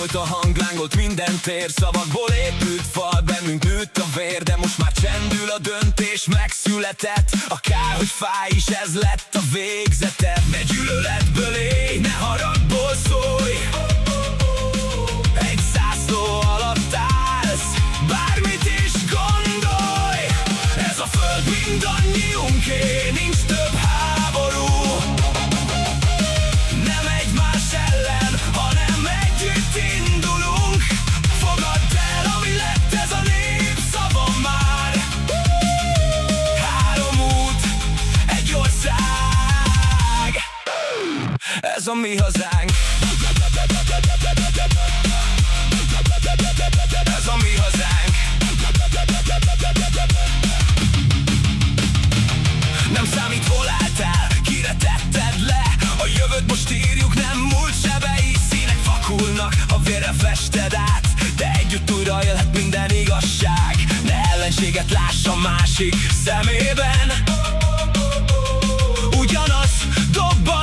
szólt a hang, lángolt minden tér, szavakból épült fal, bennünk nőtt a vér, de most már csendül a döntés, megszületett. Akár hogy fáj is, ez lett a végzete. Ne gyűlöletből élj, ne haragból szólj, egy zászló alatt állsz, bármit is gondolj. Ez a föld mindannyiunké, nincs több háború. Nem egymás ellen, hanem együtt indulunk. Fogadd el, ami lett, ez a népszava már. Három út, egy ország, ez a mi hazánk. Ez a mi hazánk. Nem számít, hol álltál, kire tetted le. A jövőt most írjuk, nem múlt sebei. Színek vakulnak, a vére fested át, de együtt újra élhet minden igazság. Ne ellenséget láss a másik szemében, ugyanaz dobban.